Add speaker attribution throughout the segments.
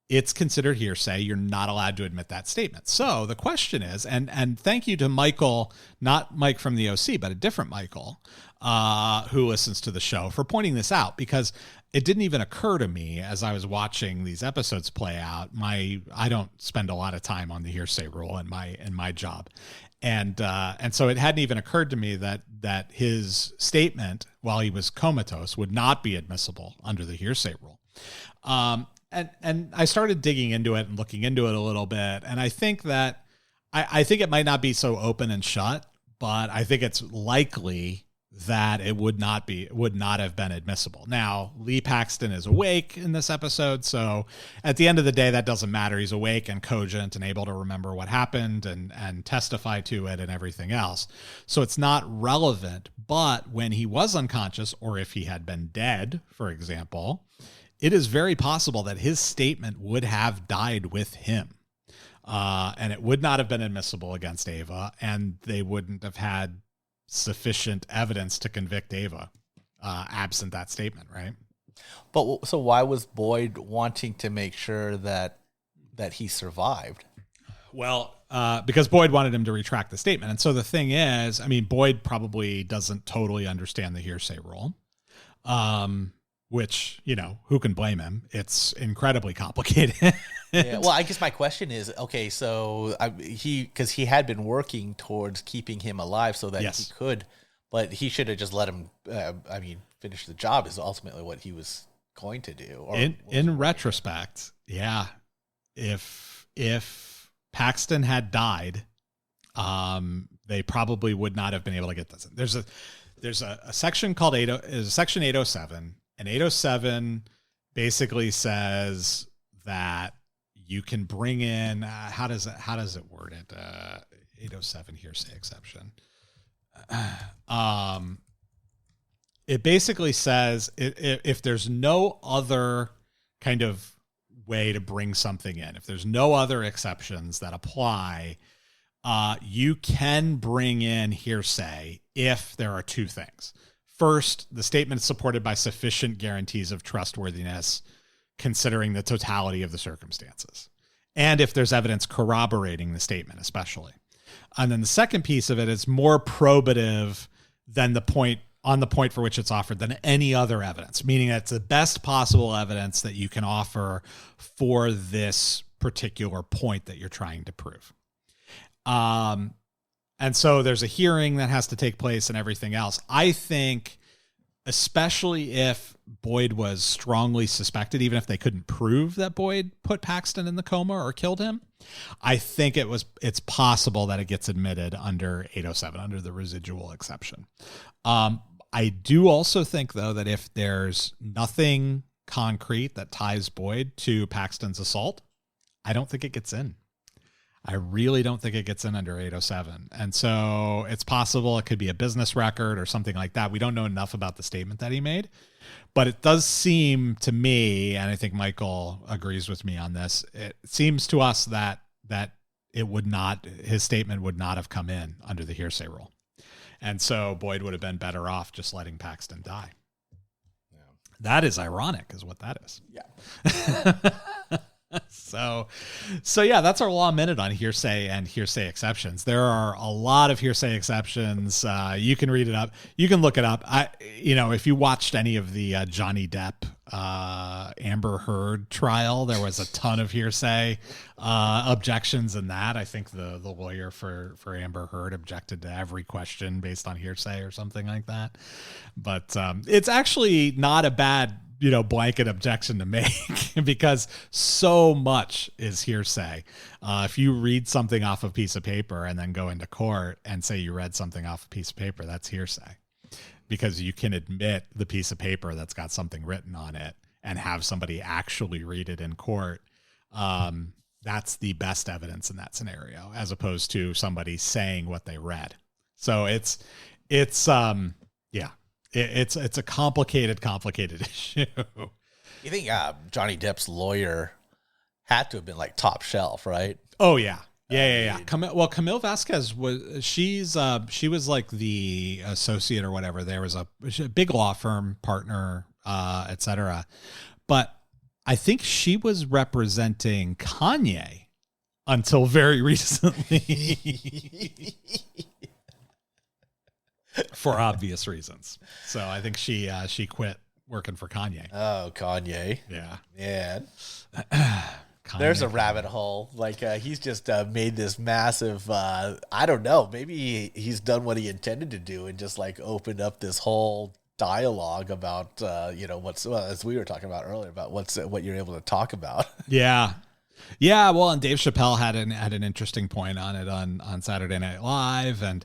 Speaker 1: it's considered hearsay. You're not allowed to admit that statement. So the question is, and thank you to Michael, not Mike from the OC, but a different Michael, who listens to the show, for pointing this out, because it didn't even occur to me as I was watching these episodes play out. I don't spend a lot of time on the hearsay rule in my job. And so it hadn't even occurred to me that his statement while he was comatose would not be admissible under the hearsay rule. And I started digging into it and looking into it a little bit. And I think that I think it might not be so open and shut, but I think it's likely that it would not have been admissible. Now, Lee Paxton is awake in this episode, so at the end of the day, that doesn't matter. He's awake and cogent and able to remember what happened and testify to it and everything else. So it's not relevant. But when he was unconscious, or if he had been dead, for example, it is very possible that his statement would have died with him. And it would not have been admissible against Ava, and they wouldn't have had sufficient evidence to convict Ava, absent that statement, right?
Speaker 2: But so why was Boyd wanting to make sure that he survived?
Speaker 1: Well, because Boyd wanted him to retract the statement. And so the thing is, I mean, Boyd probably doesn't totally understand the hearsay rule, which, who can blame him? It's incredibly complicated.
Speaker 2: Yeah, well, I guess my question is, okay, so because he had been working towards keeping him alive so that he could, but he should have just let him, finish the job is ultimately what he was going to do. Or
Speaker 1: in retrospect, yeah, if Paxton had died, they probably would not have been able to get this. There's a section called Section 807, and 807 basically says that you can bring in, how does it word it? 807 hearsay exception. It basically says if there's no other kind of way to bring something in, if there's no other exceptions that apply, you can bring in hearsay if there are two things. First, the statement is supported by sufficient guarantees of trustworthiness, considering the totality of the circumstances, and if there's evidence corroborating the statement, especially. And then the second piece of it is more probative than the point for which it's offered than any other evidence, meaning that it's the best possible evidence that you can offer for this particular point that you're trying to prove. And so there's a hearing that has to take place and everything else. I think, especially if Boyd was strongly suspected, even if they couldn't prove that Boyd put Paxton in the coma or killed him, I think it's possible that it gets admitted under 807, under the residual exception. I do also think, though, that if there's nothing concrete that ties Boyd to Paxton's assault, I don't think it gets in. I really don't think it gets in under 807. And so it's possible it could be a business record or something like that. We don't know enough about the statement that he made, but it does seem to me, and I think Michael agrees with me on this, it seems to us that his statement would not have come in under the hearsay rule. And so Boyd would have been better off just letting Paxton die. Yeah. That is ironic, is what that is.
Speaker 2: Yeah.
Speaker 1: So yeah, that's our law minute on hearsay and hearsay exceptions. There are a lot of hearsay exceptions. You can read it up. You can look it up. If you watched any of the Johnny Depp, Amber Heard trial, there was a ton of hearsay objections in that. I think the lawyer for Amber Heard objected to every question based on hearsay or something like that. But it's actually not a bad blanket objection to make because so much is hearsay. If you read something off a piece of paper and then go into court and say you read something off a piece of paper, that's hearsay, because you can admit the piece of paper that's got something written on it and have somebody actually read it in court. That's the best evidence in that scenario, as opposed to somebody saying what they read. So it's a complicated issue.
Speaker 2: You think Johnny Depp's lawyer had to have been like top shelf, right?
Speaker 1: Oh yeah. Camille Vasquez she was like the associate or whatever. There was a big law firm partner, etc. But I think she was representing Kanye until very recently. For obvious reasons. So I think she quit working for Kanye.
Speaker 2: Oh, Kanye.
Speaker 1: Yeah.
Speaker 2: Man.
Speaker 1: Kanye.
Speaker 2: There's a rabbit hole. Like, he's just made this massive, I don't know, maybe he's done what he intended to do and just like opened up this whole dialogue about, as we were talking about earlier, about what you're able to talk about.
Speaker 1: Yeah. Yeah, well, and Dave Chappelle had an interesting point on it on Saturday Night Live, and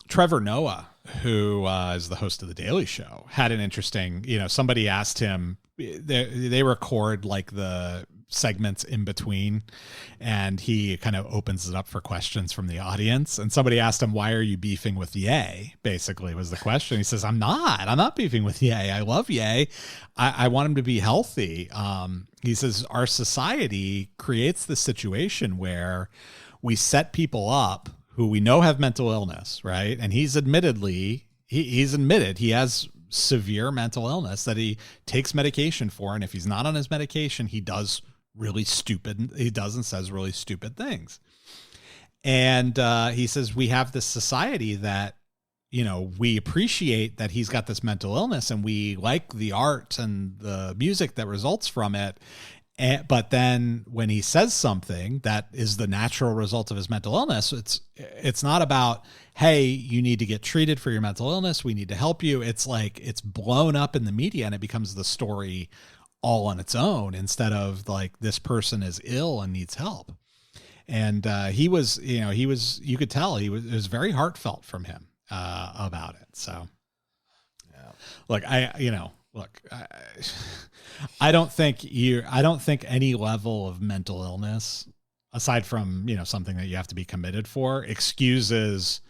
Speaker 1: Trevor Noah, who is the host of The Daily Show, had an interesting, somebody asked him, they record like the segments in between, and he kind of opens it up for questions from the audience. And somebody asked him, why are you beefing with Ye? Basically was the question. He says, I'm not beefing with Ye. I love Ye. I want him to be healthy. He says, our society creates the situation where we set people up who we know have mental illness, right? And he's admitted he has severe mental illness that he takes medication for. And if he's not on his medication, he does and says really stupid things. And he says, we have this society that, we appreciate that he's got this mental illness and we like the art and the music that results from it. But then when he says something that is the natural result of his mental illness, it's not about, hey, you need to get treated for your mental illness, we need to help you. It's like it's blown up in the media and it becomes the story all on its own instead of like this person is ill and needs help. And you could tell it was very heartfelt from him about it. So yeah. I don't think any level of mental illness, aside from, something that you have to be committed for, excuses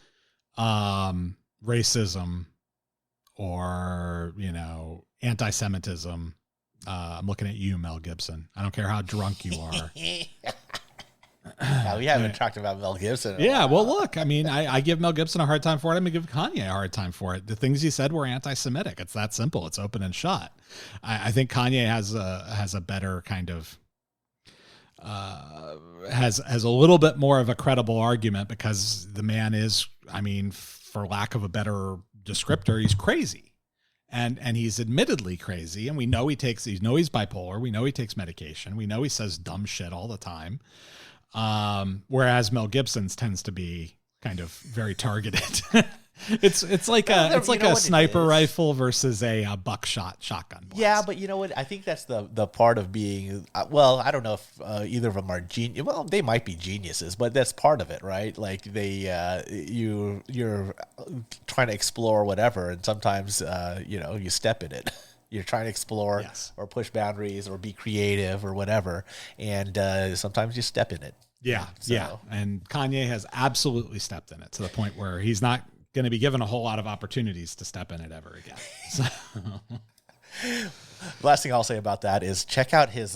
Speaker 1: racism or, anti-Semitism. I'm looking at you, Mel Gibson. I don't care how drunk you are.
Speaker 2: We haven't talked about Mel Gibson.
Speaker 1: Yeah, well, look, I give Mel Gibson a hard time for it. I'm going to give Kanye a hard time for it. The things he said were anti-Semitic. It's that simple. It's open and shut. I think Kanye has a better kind of has a little bit more of a credible argument because the man is, for lack of a better descriptor, he's crazy. And he's admittedly crazy, and we know he's bipolar. We know he takes medication. We know he says dumb shit all the time. Whereas Mel Gibson's tends to be kind of very targeted. It's like a sniper rifle versus a buckshot shotgun blast.
Speaker 2: Yeah, but you know what? I think that's the part of being. I don't know if either of them are genius. Well, they might be geniuses, but that's part of it, right? Like you're trying to explore whatever, and sometimes you step in it. You're trying to explore or push boundaries or be creative or whatever, and sometimes you step in it.
Speaker 1: Yeah, yeah. And Kanye has absolutely stepped in it to the point where he's not going to be given a whole lot of opportunities to step in it ever again. So.
Speaker 2: Last thing I'll say about that is check out his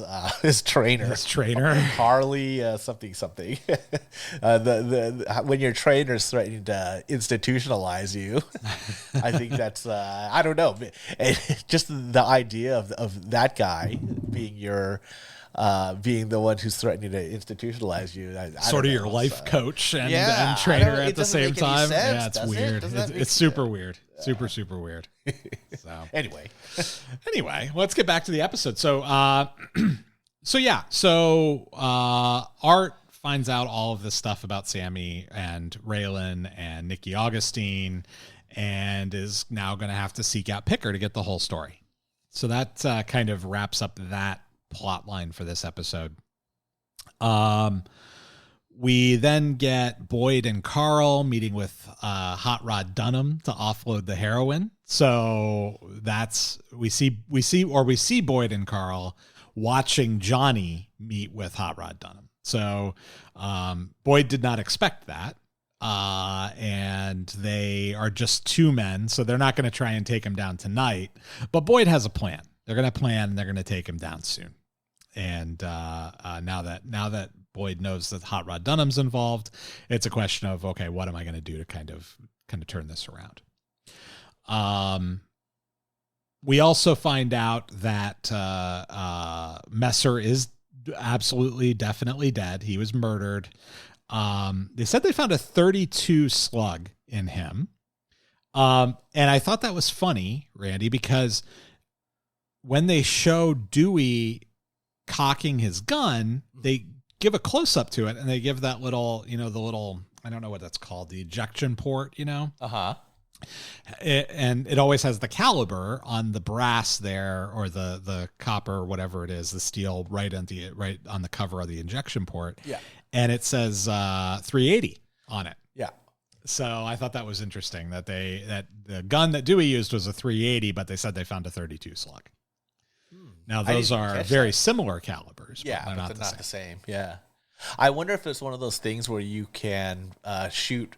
Speaker 2: trainer.
Speaker 1: His trainer,
Speaker 2: Harley something. When your trainer's threatening to institutionalize you, I think that's I don't know. Just the idea of that guy being being the one who's threatening to institutionalize you,
Speaker 1: sort of your life coach and trainer at the same time. Yeah, it's weird. It's super weird. Super weird. So anyway, let's get back to the episode. So Art finds out all of this stuff about Sammy and Raylan and Nikki Augustine, and is now going to have to seek out Picker to get the whole story. So that kind of wraps up that plot line for this episode. We then get Boyd and Carl meeting with Hot Rod Dunham to offload the heroin. So we see Boyd and Carl watching Johnny meet with Hot Rod Dunham. So Boyd did not expect that. And they are just two men, so they're not going to try and take him down tonight. But Boyd has a plan. They're going to plan and they're going to take him down soon. And now that Boyd knows that Hot Rod Dunham's involved, it's a question of, okay, what am I going to do to kind of turn this around? We also find out that Messer is absolutely, definitely dead. He was murdered. They said they found a 32 slug in him. And I thought that was funny, Randy, because when they show Dewey cocking his gun, they give a close up to it and they give that little, the little, I don't know what that's called, the ejection port,
Speaker 2: Uh-huh.
Speaker 1: And it always has the caliber on the brass there, or the copper, whatever it is, the steel right on the cover of the injection port.
Speaker 2: Yeah.
Speaker 1: And it says 380 on it.
Speaker 2: Yeah.
Speaker 1: So I thought that was interesting that the gun that Dewey used was a 380, but they said they found a 32 slug. Now those are very similar calibers.
Speaker 2: Yeah,
Speaker 1: but
Speaker 2: they're not the same. Yeah. I wonder if it's one of those things where you can shoot,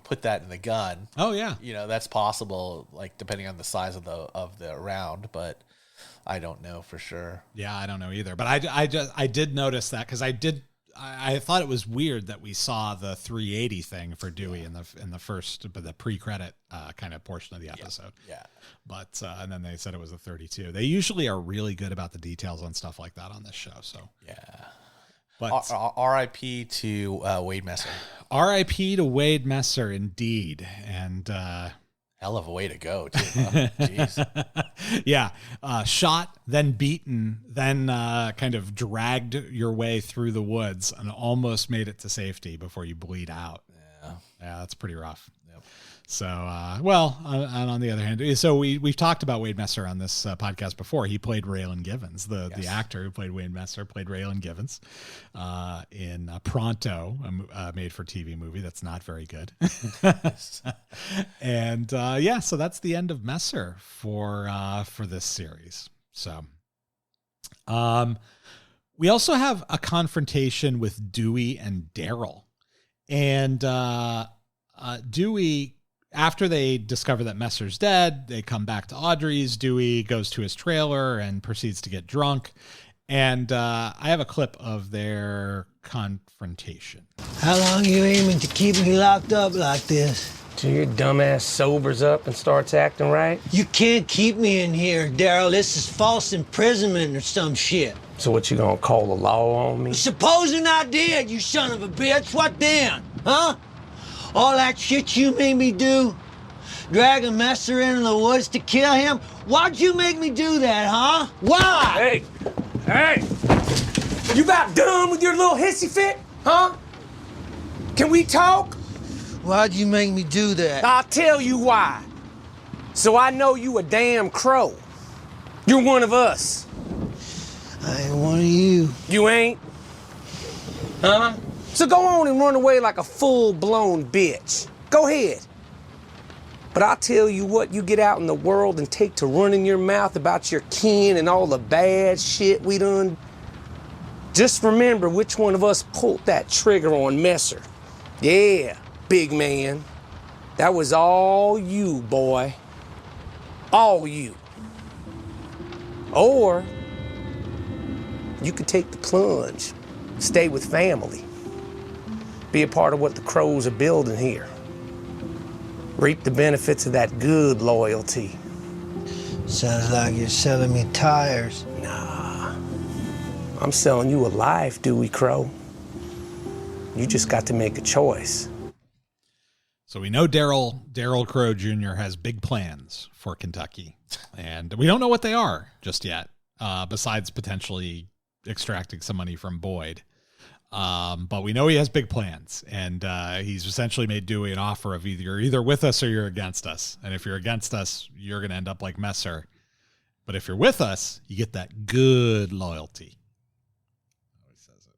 Speaker 2: put that in the gun.
Speaker 1: Oh yeah.
Speaker 2: That's possible, like depending on the size of the round, but I don't know for sure.
Speaker 1: Yeah, I don't know either. But I did notice that because I thought it was weird that we saw the 380 thing for Dewey in the first, but the pre-credit kind of portion of the episode.
Speaker 2: Yeah.
Speaker 1: But and then they said it was a 32. They usually are really good about the details on stuff like that on this show. So
Speaker 2: yeah.
Speaker 1: But
Speaker 2: R.I.P. to Wade Messer.
Speaker 1: R.I.P. to Wade Messer, indeed, and
Speaker 2: hell of a way to go, too. Huh? Jeez.
Speaker 1: Yeah, shot, then beaten, then kind of dragged your way through the woods and almost made it to safety before you bleed out. Yeah, that's pretty rough.
Speaker 2: Yep.
Speaker 1: So, and on the other hand, so we've talked about Wade Messer on this podcast before. He played Raylan Givens, the actor who played Wade Messer, played Raylan Givens in Pronto, a made-for-TV movie that's not very good. And so that's the end of Messer for this series. So, we also have a confrontation with Dewey and Daryl, and Dewey. After they discover that Messer's dead, they come back to Audrey's. Dewey goes to his trailer and proceeds to get drunk. And I have a clip of their confrontation.
Speaker 3: How long you aiming to keep me locked up like this?
Speaker 4: Till your dumbass sobers up and starts acting right?
Speaker 3: You can't keep me in here, Daryl. This is false imprisonment or some shit.
Speaker 4: So what, you gonna call the law on me?
Speaker 3: Supposing I did, you son of a bitch, what then? Huh? All that shit you made me do? Dragging Messer into the woods to kill him? Why'd you make me do that, huh? Why?
Speaker 4: Hey! You about done with your little hissy fit, huh? Can we talk?
Speaker 3: Why'd you make me do that?
Speaker 4: I'll tell you why. So I know you a damn crow. You're one of us.
Speaker 3: I ain't one of you.
Speaker 4: You ain't? Huh? So go on and run away like a full-blown bitch. Go ahead. But I'll tell you what, you get out in the world and take to running your mouth about your kin and all the bad shit we done. Just remember which one of us pulled that trigger on Messer. Yeah, big man. That was all you, boy. All you. Or you could take the plunge, stay with family. Be a part of what the Crows are building here. Reap the benefits of that good loyalty.
Speaker 3: Sounds like you're selling me tires.
Speaker 4: Nah. I'm selling you a life, Dewey Crow. You just got to make a choice.
Speaker 1: So we know Daryl Crowe Jr. has big plans for Kentucky, and we don't know what they are just yet, besides potentially extracting some money from Boyd. But we know he has big plans, and he's essentially made Dewey an offer of you're either with us or you're against us. And if you're against us, you're going to end up like Messer. But if you're with us, you get that good loyalty. Always says it.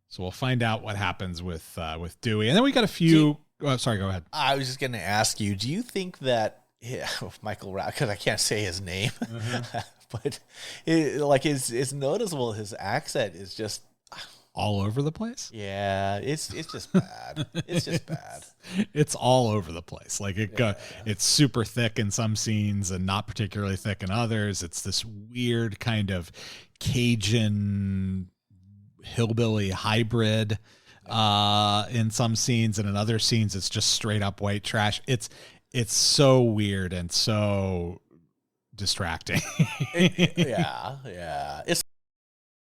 Speaker 1: So we'll find out what happens with Dewey, and then we got a few. Sorry, go ahead.
Speaker 2: I was just going to ask you: do you think that Michael Rouse, because I can't say his name, but it's noticeable. His accent is just
Speaker 1: all over the place.
Speaker 2: Yeah, it's just bad. It's just bad.
Speaker 1: It's all over the place. Like it's super thick in some scenes and not particularly thick in others. It's this weird kind of Cajun hillbilly hybrid in some scenes, and in other scenes it's just straight up white trash. It's it's so weird and so distracting.
Speaker 2: Yeah. It's